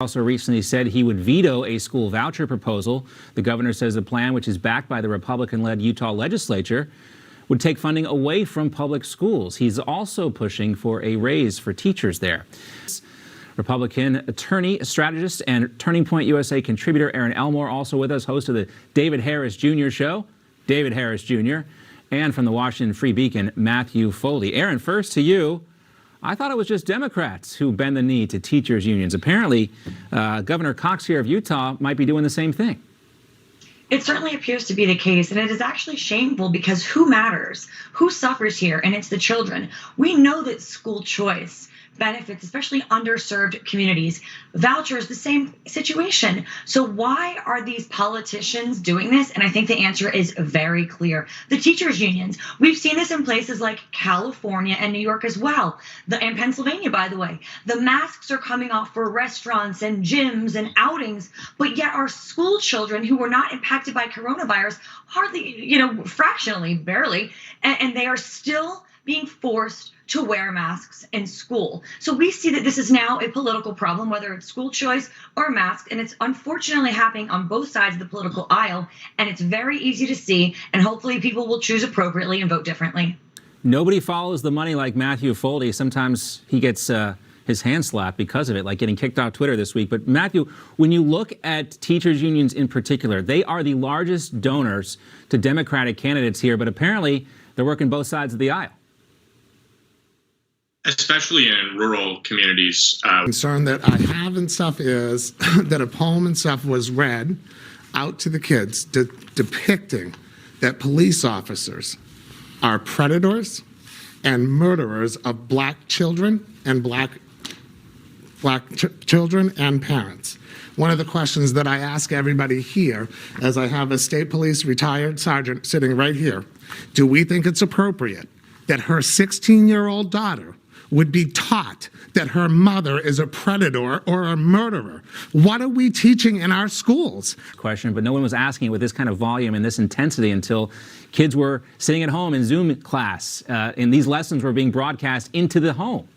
Also recently said he would veto a school voucher proposal. The governor says the plan, which is backed by the Republican-led Utah legislature, would take funding away from public schools. He's also pushing for a raise for teachers there. Republican attorney, strategist, and Turning Point USA contributor Erin Elmore also with us, host of the David Harris Jr. Show. David Harris Jr. And from the Washington Free Beacon, Matthew Foley. Erin, first to you. I thought it was just Democrats who bend the knee to teachers' unions. Apparently, Governor Cox here of Utah might be doing the same thing. It certainly appears to be the case, and it is actually shameful because who matters? Who suffers here? And it's the children. We know that school choice benefits, especially underserved communities. Vouchers, the same situation. So why are these politicians doing this? And I think the answer is very clear. The teachers' unions. We've seen this in places like California and New York as well. And Pennsylvania, by the way. The masks are coming off for restaurants and gyms and outings, but yet our school children who were not impacted by coronavirus, hardly, fractionally, barely, and they are still being forced to wear masks in school. So we see that this is now a political problem, whether it's school choice or masks, and it's unfortunately happening on both sides of the political aisle, and it's very easy to see, and hopefully people will choose appropriately and vote differently. Nobody follows the money like Matthew Foley. Sometimes he gets his hand slapped because of it, like getting kicked off Twitter this week. But Matthew, when you look at teachers' unions in particular, they are the largest donors to Democratic candidates here, but apparently they're working both sides of the aisle. Especially in rural communities. Concern that I have and stuff is that a poem and stuff was read out to the kids depicting that police officers are predators and murderers of black children and black children and parents. One of the questions that I ask everybody here, as I have a state police retired sergeant sitting right here, do we think it's appropriate that her 16-year-old daughter would be taught that her mother is a predator or a murderer? What are we teaching in our schools? Question, but no one was asking it with this kind of volume and this intensity until kids were sitting at home in Zoom class, and these lessons were being broadcast into the home.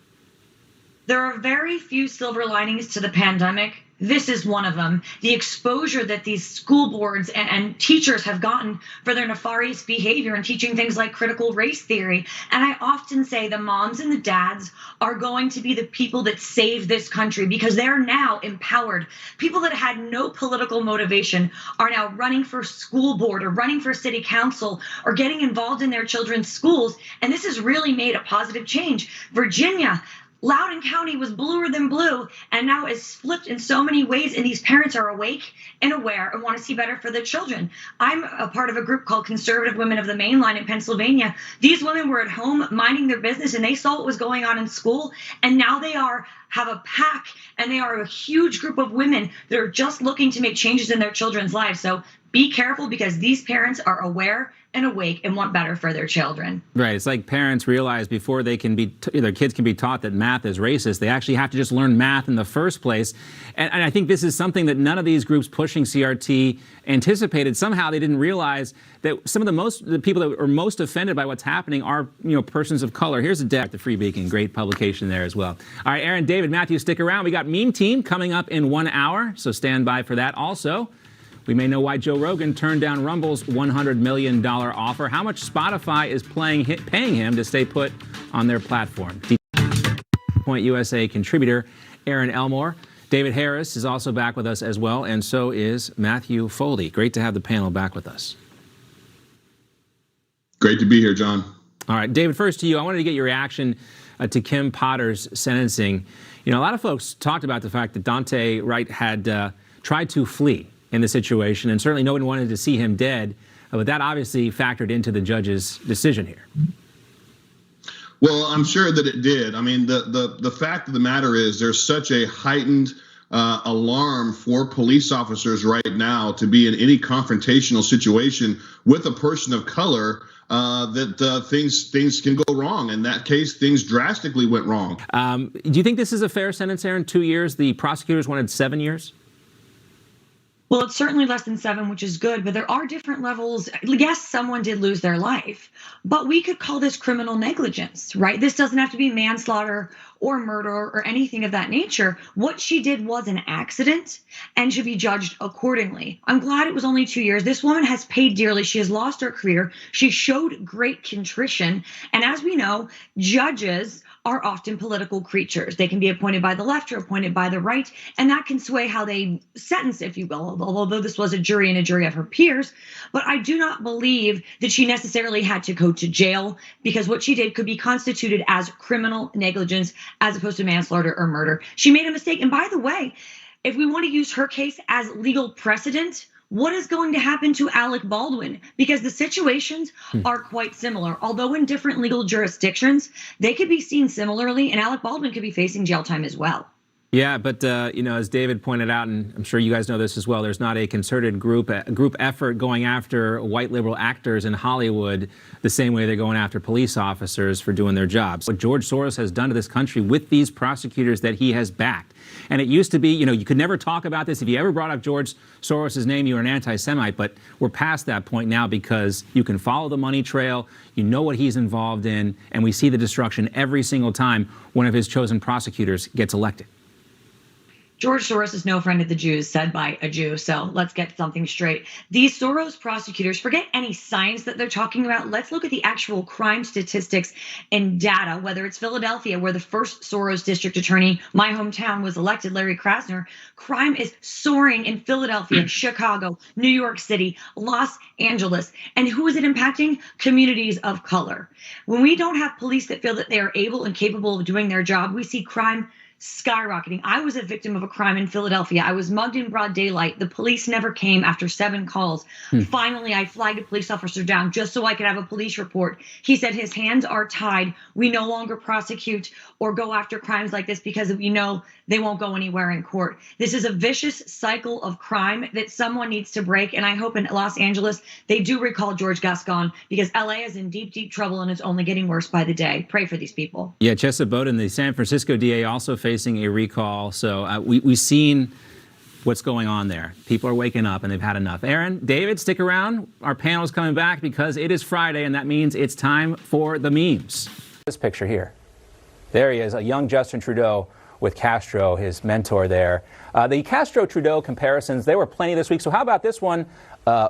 There are very few silver linings to the pandemic. This is one of them. The exposure that these school boards and teachers have gotten for their nefarious behavior and teaching things like critical race theory. And I often say the moms and the dads are going to be the people that save this country because they're now empowered. People that had no political motivation are now running for school board or running for city council or getting involved in their children's schools. And this has really made a positive change. Virginia, Loudoun County was bluer than blue and now is flipped in so many ways, and these parents are awake and aware and want to see better for their children. I'm a part of a group called Conservative Women of the Main Line in Pennsylvania. These women were at home minding their business and they saw what was going on in school, and now they have a pack, and they are a huge group of women that are just looking to make changes in their children's lives. So be careful because these parents are aware and awake and want better for their children. Right. It's like parents realize before they can be, their kids can be taught that math is racist, they actually have to just learn math in the first place. And I think this is something that none of these groups pushing CRT anticipated. Somehow they didn't realize that some of the people that are most offended by what's happening are, persons of color. Here's a deck, the Free Beacon, great publication there as well. All right, Erin, David, Matthew, stick around. We got Meme Team coming up in 1 hour, so stand by for that. Also, we may know why Joe Rogan turned down Rumble's $100 million offer, how much Spotify is paying him to stay put on their platform. Point USA contributor Erin Elmore. David Harris is also back with us as well, and so is Matthew Foley. Great to have the panel back with us. Great to be here, John. All right, David, first to you. I wanted to get your reaction to Kim Potter's sentencing. A lot of folks talked about the fact that Daunte Wright had tried to flee in the situation, and certainly no one wanted to see him dead, but that obviously factored into the judge's decision here. Well, I'm sure that it did. I mean, the fact of the matter is there's such a heightened alarm for police officers right now to be in any confrontational situation with a person of color that things can go wrong. In that case, things drastically went wrong. Do you think this is a fair sentence, Erin? 2 years? The prosecutors wanted 7 years? Well, it's certainly less than 7, which is good, but there are different levels. Yes, someone did lose their life, but we could call this criminal negligence, right? This doesn't have to be manslaughter or murder or anything of that nature. What she did was an accident and should be judged accordingly. I'm glad it was only 2 years. This woman has paid dearly. She has lost her career. She showed great contrition. And as we know, judges are often political creatures. They can be appointed by the left or appointed by the right, and that can sway how they sentence, if you will, although this was a jury and a jury of her peers. But I do not believe that she necessarily had to go to jail, because what she did could be constituted as criminal negligence as opposed to manslaughter or murder. She made a mistake. And by the way, if we want to use her case as legal precedent, what is going to happen to Alec Baldwin? Because the situations are quite similar. Although in different legal jurisdictions, they could be seen similarly, and Alec Baldwin could be facing jail time as well. Yeah, but as David pointed out, and I'm sure you guys know this as well, there's not a concerted group effort going after white liberal actors in Hollywood the same way they're going after police officers for doing their jobs. What George Soros has done to this country with these prosecutors that he has backed. And it used to be, you could never talk about this. If you ever brought up George Soros' name, you were an anti-Semite. But we're past that point now, because you can follow the money trail, you know what he's involved in, and we see the destruction every single time one of his chosen prosecutors gets elected. George Soros is no friend of the Jews, said by a Jew. So let's get something straight. These Soros prosecutors, forget any science that they're talking about. Let's look at the actual crime statistics and data, whether it's Philadelphia, where the first Soros district attorney, my hometown, was elected, Larry Krasner. Crime is soaring in Philadelphia, Chicago, New York City, Los Angeles. And who is it impacting? Communities of color. When we don't have police that feel that they are able and capable of doing their job, we see crime skyrocketing. I was a victim of a crime in Philadelphia. I was mugged in broad daylight. The police never came after 7 calls. Finally, I flagged a police officer down just so I could have a police report. He said his hands are tied. We no longer prosecute or go after crimes like this because we know they won't go anywhere in court. This is a vicious cycle of crime that someone needs to break. And I hope in Los Angeles they do recall George Gascon, because LA is in deep, deep trouble, and it's only getting worse by the day. Pray for these people. Yeah, Chesa Bowden, the San Francisco DA, also facing a recall. So we've seen what's going on there. People are waking up and they've had enough. Erin, David, stick around. Our panel is coming back because it is Friday, and that means it's time for the memes. This picture here. There he is, a young Justin Trudeau with Castro, his mentor there. The Castro-Trudeau comparisons, there were plenty this week. So how about this one?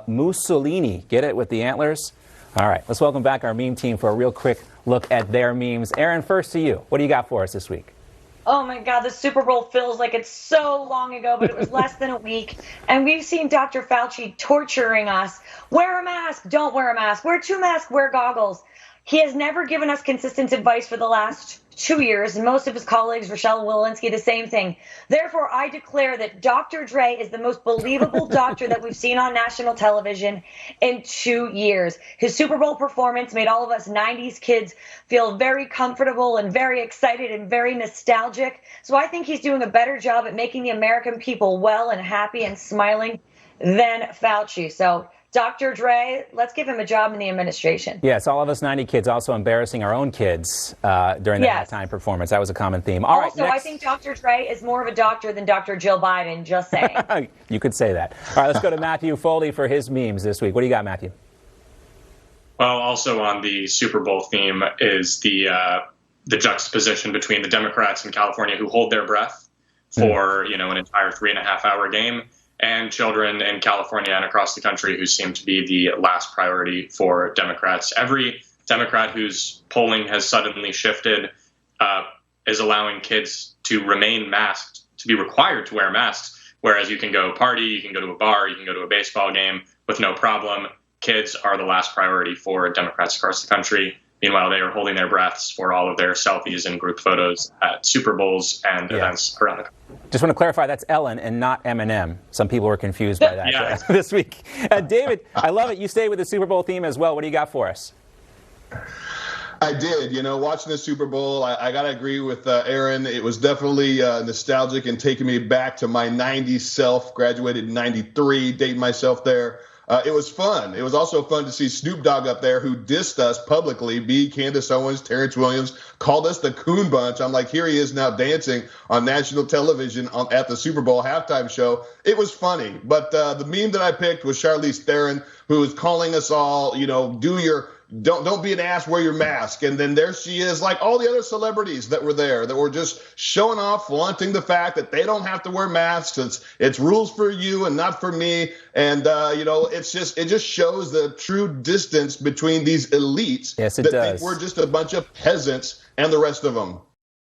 Mussolini. Get it, with the antlers? All right, let's welcome back our meme team for a real quick look at their memes. Erin, first to you. What do you got for us this week? Oh my God, the Super Bowl feels like it's so long ago, but it was less than a week. And we've seen Dr. Fauci torturing us. Wear a mask, don't wear a mask. Wear 2 masks, wear goggles. He has never given us consistent advice for the last 2 years, and most of his colleagues, Rochelle Walensky, the same thing. Therefore, I declare that Dr. Dre is the most believable doctor that we've seen on national television in 2 years. His Super Bowl performance made all of us 90s kids feel very comfortable and very excited and very nostalgic. So I think he's doing a better job at making the American people well and happy and smiling than Fauci. So Dr. Dre, let's give him a job in the administration. Yes, all of us 90 kids also embarrassing our own kids during the halftime performance. That was a common theme. All right, I think Dr. Dre is more of a doctor than Dr. Jill Biden, just saying. You could say that. All right, let's go to Matthew Foley for his memes this week. What do you got, Matthew? Well, also on the Super Bowl theme is the juxtaposition between the Democrats in California who hold their breath for an entire 3.5-hour game, and children in California and across the country who seem to be the last priority for Democrats. Every Democrat whose polling has suddenly shifted is allowing kids to remain masked, to be required to wear masks, whereas you can go party, you can go to a bar, you can go to a baseball game with no problem. Kids are the last priority for Democrats across the country. Meanwhile, they are holding their breaths for all of their selfies and group photos at Super Bowls and events around the country. Just want to clarify, that's Ellen and not Eminem. Some people were confused by that this week. David, I love it. You stay with the Super Bowl theme as well. What do you got for us? I did. Watching the Super Bowl, I got to agree with Erin. It was definitely nostalgic and taking me back to my 90s self. Graduated in 93, dating myself there. it was fun. It was also fun to see Snoop Dogg up there, who dissed us publicly. Candace Owens, Terrence Williams, called us the Coon Bunch. I'm like, here he is now dancing on national television at the Super Bowl halftime show. It was funny. But the meme that I picked was Charlize Theron, who was calling us all, don't be an ass, wear your mask. And then there she is, like all the other celebrities that were there, that were just showing off, flaunting the fact that they don't have to wear masks. It's rules for you and not for me. And it just shows the true distance between these elites Yes, it that does. think we're just a bunch of peasants and the rest of them.